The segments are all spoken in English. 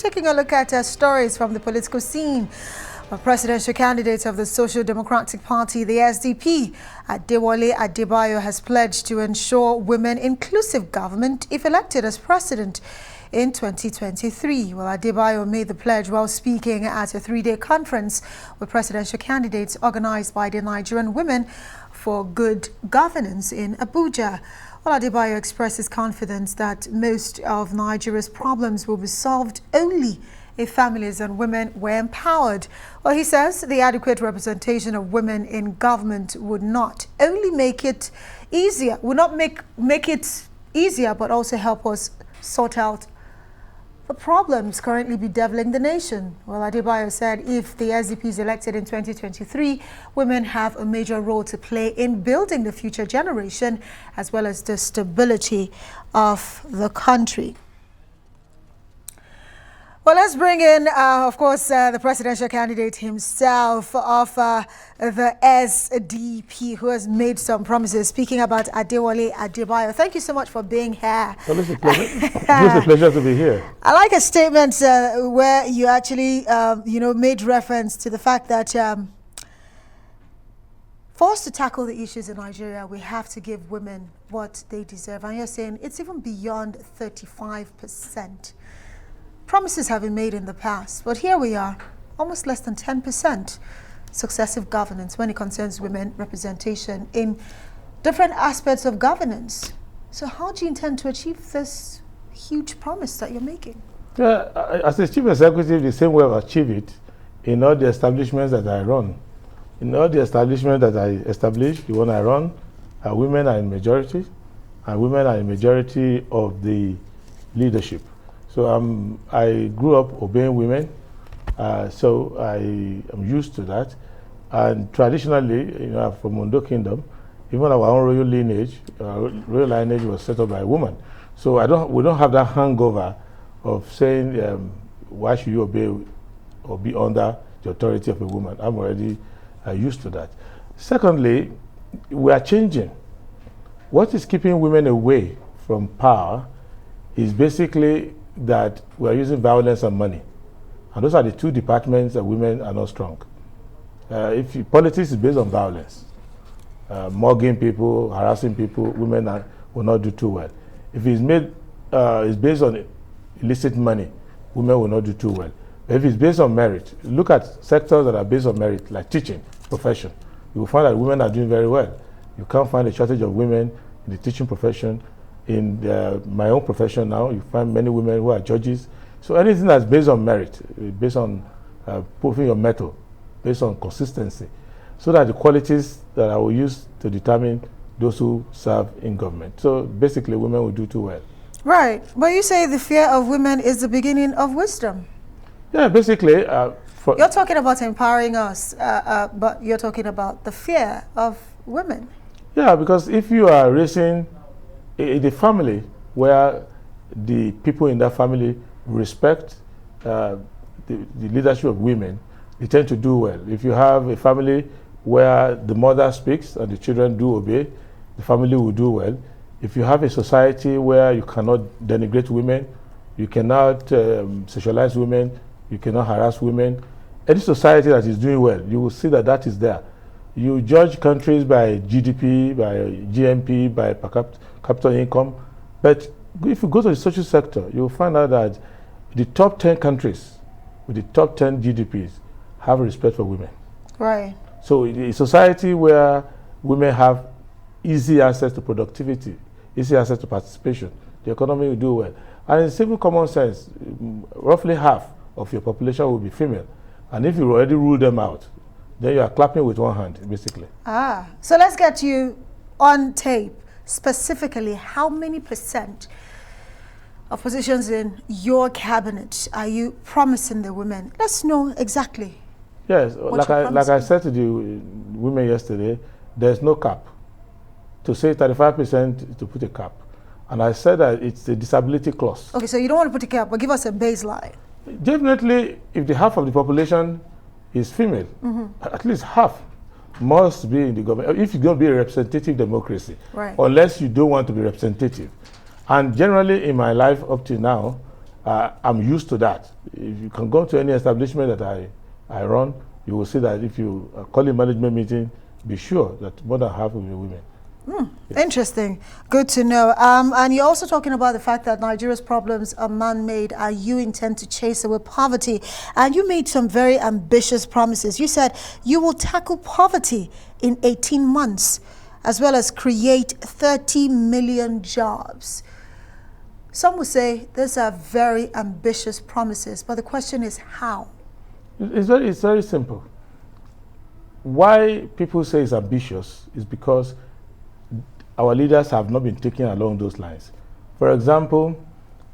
taking a look at stories from the political scene. A presidential candidate of the Social Democratic Party, the SDP, Adewole Adebayo, has pledged to ensure women inclusive government if elected as president in 2023. Well, Adebayo made the pledge while speaking at a three-day conference with presidential candidates organized by the Nigerian Women for Good Governance in Abuja. Well, Adebayo expresses confidence that most of Nigeria's problems will be solved only if families and women were empowered. Well, he says the adequate representation of women in government would not only make it easier, but also help us sort out the problems currently bedeviling the nation. Well, Adebayo said if the SDP is elected in 2023, women have a major role to play in building the future generation as well as the stability of the country. Well, let's bring in, of course, the presidential candidate himself of the SDP, who has made some promises, speaking about Adewole Adebayo. Thank you so much for being here. Well, it's a pleasure. It's a pleasure to be here. I like a statement where you actually, made reference to the fact that for us to tackle the issues in Nigeria, we have to give women what they deserve. And you're saying it's even beyond 35%. Promises have been made in the past, but here we are, almost less than 10% successive governance when it concerns women representation in different aspects of governance. So how do you intend to achieve this huge promise that you're making? Yeah, as a chief executive, the same way I've achieved it in all the establishments that I run. In all the establishments that I established, the one I run, women are in majority, and women are in majority of the leadership. So I grew up obeying women, so I am used to that. And traditionally, I'm from Ondo Kingdom, even our own royal lineage was set up by a woman. So we don't have that hangover of saying, why should you obey or be under the authority of a woman? I'm already used to that. Secondly, we are changing. What is keeping women away from power is basically that we are using violence and money. And those are the two departments that women are not strong. Politics is based on violence, mugging people, harassing people, women will not do too well. If it's based on illicit money, women will not do too well. But if it's based on merit, look at sectors that are based on merit, like teaching profession. You will find that women are doing very well. You can't find a shortage of women in the teaching profession. In my own profession now, you find many women who are judges. So anything that's based on merit, based on proving your mettle, based on consistency, so that the qualities that I will use to determine those who serve in government. So basically, women will do too well. Right. But you say the fear of women is the beginning of wisdom. Yeah, basically. You're talking about empowering us, but you're talking about the fear of women. Yeah, because if you are raising the family where the people in that family respect the leadership of women, they tend to do well. If you have a family where the mother speaks and the children do obey, the family will do well. If you have a society where you cannot denigrate women, you cannot sexualize women, you cannot harass women, any society that is doing well, you will see that that is there. You judge countries by GDP, by GNP, by per capita income. But if you go to the social sector, you'll find out that the top 10 countries with the top 10 GDPs have respect for women. Right. So a society where women have easy access to productivity, easy access to participation, the economy will do well. And in simple common sense, roughly half of your population will be female. And if you already rule them out, then you are clapping with one hand, basically. So let's get you on tape. Specifically, how many % of positions in your cabinet are you promising the women? Let's know exactly. Yes, like I said to the women yesterday, there's no cap. To say 35% to put a cap. And I said that it's a disability clause. Okay, so you don't want to put a cap, but give us a baseline. Definitely, if the half of the population is female, at least half must be in the government. If you're going to be a representative democracy, right, unless you don't want to be representative. And generally in my life up to now, I'm used to that. if you can go to any establishment that I run, you will see that if you call a management meeting, be sure that more than half will be women. Yes. Interesting. Good to know. And you're also talking about the fact that Nigeria's problems are man-made and you intend to chase away poverty. And you made some very ambitious promises. You said you will tackle poverty in 18 months, as well as create 30 million jobs. Some will say these are very ambitious promises, but the question is how? It's very simple. Why people say it's ambitious is because our leaders have not been taking along those lines. For example,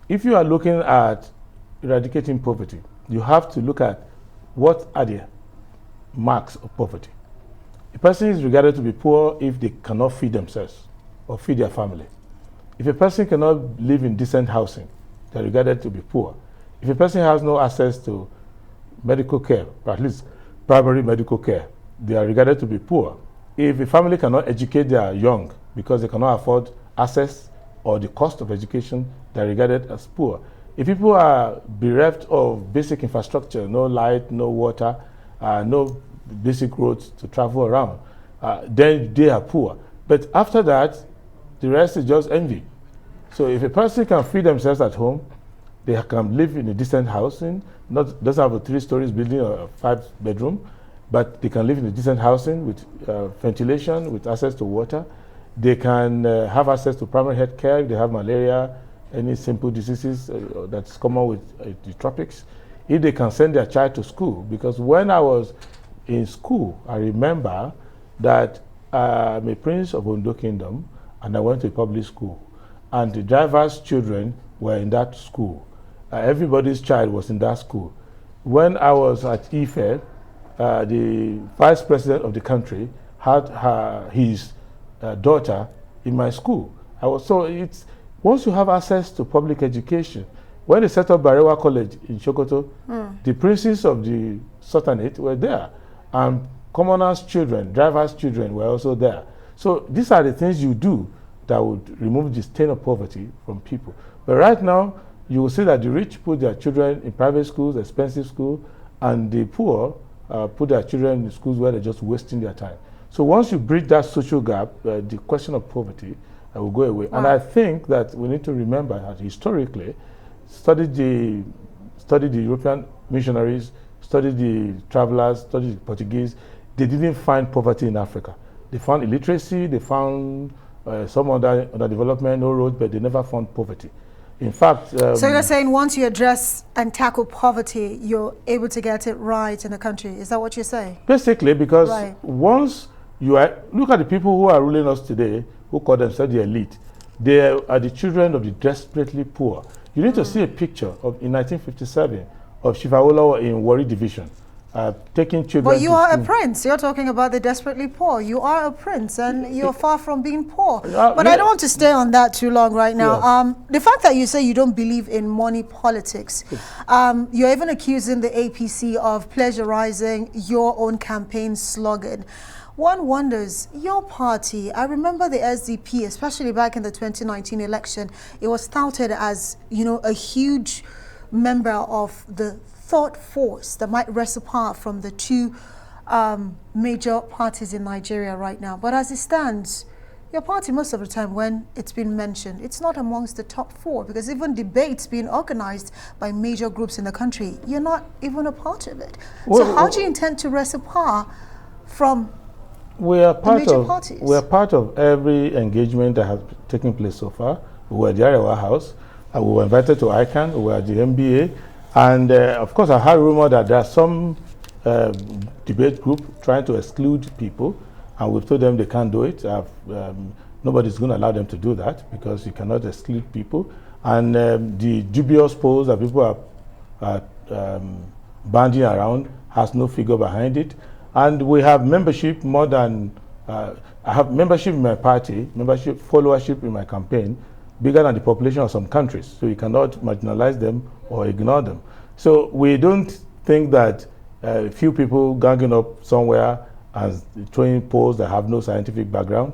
if you are looking at eradicating poverty, you have to look at what are the marks of poverty. A person is regarded to be poor if they cannot feed themselves or feed their family. If a person cannot live in decent housing, they're regarded to be poor. If a person has no access to medical care, or at least primary medical care, they are regarded to be poor. If a family cannot educate their young because they cannot afford access or the cost of education, they're regarded as poor. If people are bereft of basic infrastructure, no light, no water, no basic roads to travel around, then they are poor. But after that, the rest is just envy. So if a person can feed themselves at home, they can live in a decent housing, doesn't have a 3 stories building or a 5-bedroom, but they can live in a decent housing with ventilation, with access to water. They can have access to primary health care if they have malaria, any simple diseases that's common with the tropics. If they can send their child to school, because when I was in school, I remember that I'm a prince of Ondo Kingdom, and I went to a public school, and the driver's children were in that school. Everybody's child was in that school. When I was at Ife, the vice president of the country had his daughter in my school. It's once you have access to public education. When they set up Barewa College in Sokoto, the princes of the Sultanate were there, and commoners' children, drivers' children were also there. So these are the things you do that would remove the stain of poverty from people. But right now, you will see that the rich put their children in private schools, expensive schools, and the poor put their children in schools where they're just wasting their time. So once you bridge that social gap, the question of poverty will go away. Wow. And I think that we need to remember that historically, study the European missionaries, study the travelers, study the Portuguese. They didn't find poverty in Africa. They found illiteracy, they found some other development, no roads, but they never found poverty. In fact... so you're saying once you address and tackle poverty, you're able to get it right in the country. Is that what you're saying? Basically, because once you look at the people who are ruling us today, who call themselves the elite, they are the children of the desperately poor. You need to see a picture of, in 1957, of Shivawolo in Warri Division, taking children. But you are a prince. You're talking about the desperately poor. You are a prince, and you're far from being poor. But I don't want to stay on that too long right now. Yeah. The fact that you say you don't believe in money politics, you're even accusing the APC of pleasurizing your own campaign slogan. One wonders, your party, I remember the SDP, especially back in the 2019 election, it was touted as, you know, a huge member of the thought force that might rest apart from the two major parties in Nigeria right now. But as it stands, your party, most of the time when it's been mentioned, it's not amongst the top 4, because even debates being organized by major groups in the country, you're not even a part of it. So how do you intend to rest apart from the major parties? We are part of every engagement that has taken place so far. We were at the Arewa House, we were invited to ICANN, we were at the MBA, and of course I heard rumor that there are some debate group trying to exclude people, and we've told them they can't do it. Nobody's going to allow them to do that, because you cannot exclude people. And the dubious polls that people are banding around has no figure behind it. And we have membership more than, I have membership in my party, membership, followership in my campaign, bigger than the population of some countries. So you cannot marginalize them or ignore them. So we don't think that a few people ganging up somewhere and throwing polls that have no scientific background,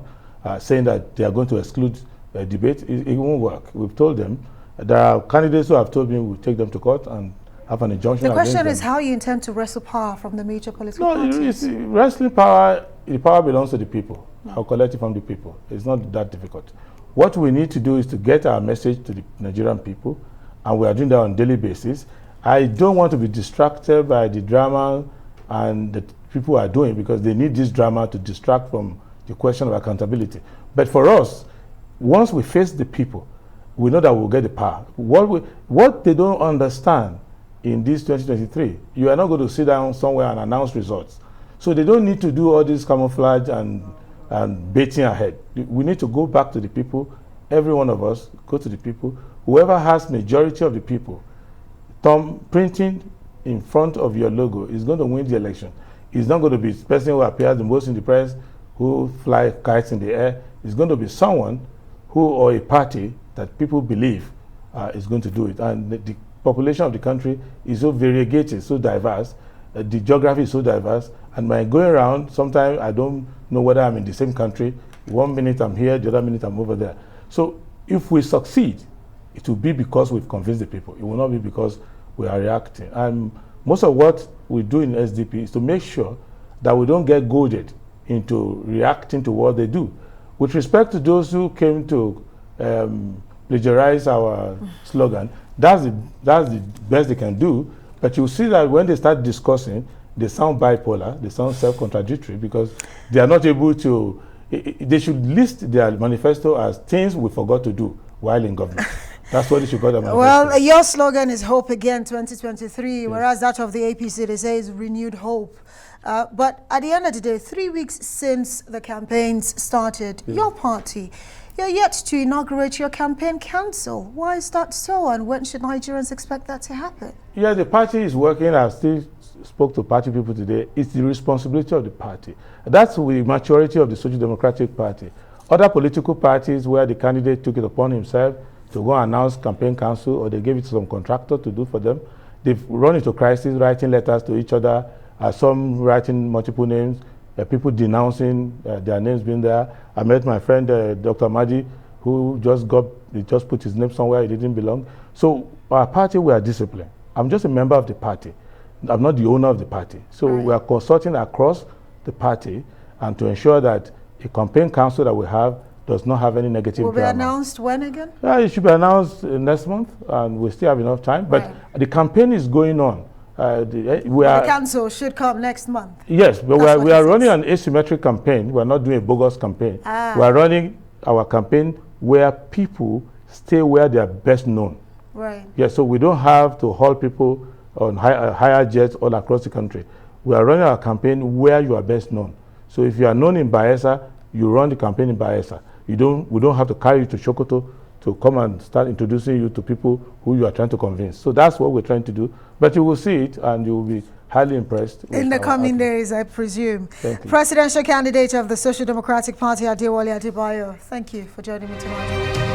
saying that they are going to exclude debate, it won't work. We've told them. There are candidates who have told me we'll take them to court, and have an injunction. The question is how you intend to wrestle power from the major political parties. No, wrestling power, the power belongs to the people. I'll collect it from the people. It's not that difficult. What we need to do is to get our message to the Nigerian people, and we are doing that on a daily basis. I don't want to be distracted by the drama and the people are doing, because they need this drama to distract from the question of accountability. But for us, once we face the people, we know that we'll get the power. What they don't understand in this 2023, you are not going to sit down somewhere and announce results. So they don't need to do all this camouflage and baiting ahead. We need to go back to the people. Every one of us go to the people. Whoever has majority of the people, printing in front of your logo is going to win the election. It's not going to be the person who appears the most in the press, who fly kites in the air. It's going to be someone or a party that people believe is going to do it. And the population of the country is so variegated, so diverse. The geography is so diverse. And by going around, sometimes I don't know whether I'm in the same country. 1 minute I'm here, the other minute I'm over there. So if we succeed, it will be because we've convinced the people. It will not be because we are reacting. And most of what we do in SDP is to make sure that we don't get goaded into reacting to what they do. With respect to those who came to plagiarize our slogan, that's the best they can do. But you'll see that when they start discussing, they sound bipolar, they sound self-contradictory, because they are not able to, they should list their manifesto as things we forgot to do while in government. That's what they should call their manifesto. Well, your slogan is Hope Again 2023, yes. Whereas that of the APC, they say, is Renewed Hope. But at the end of the day, 3 weeks since the campaigns started, yes, your party, you're yet to inaugurate your campaign council. Why is that so, and when should Nigerians expect that to happen? Yeah, the party is working. I still spoke to party people today. It's the responsibility of the party. That's the maturity of the Social Democratic Party. Other political parties where the candidate took it upon himself to go and announce campaign council, or they gave it to some contractor to do for them, they've run into crisis, writing letters to each other, some writing multiple names, people denouncing their names being there. I met my friend Dr. Madi, who just put his name somewhere he didn't belong. So our party, we are disciplined. I'm just a member of the party. I'm not the owner of the party. So we are consulting across the party and to ensure that a campaign council that we have does not have any negative drama. Will be announced when again? It should be announced next month, and we still have enough time. But the campaign is going on. The council should come next month. Yes, but we are running an asymmetric campaign. We are not doing a bogus campaign. We are running our campaign where people stay where they are best known. Right. Yes, so we don't have to haul people on higher jets all across the country. We are running our campaign where you are best known. So if you are known in Bayelsa, you run the campaign in Bayelsa. We don't have to carry you to Sokoto to come and start introducing you to people who you are trying to convince. So that's what we're trying to do. But you will see it and you will be highly impressed. In the coming days, I presume. Thank you. Presidential candidate of the Social Democratic Party, Adewole Adebayo, thank you for joining me tonight.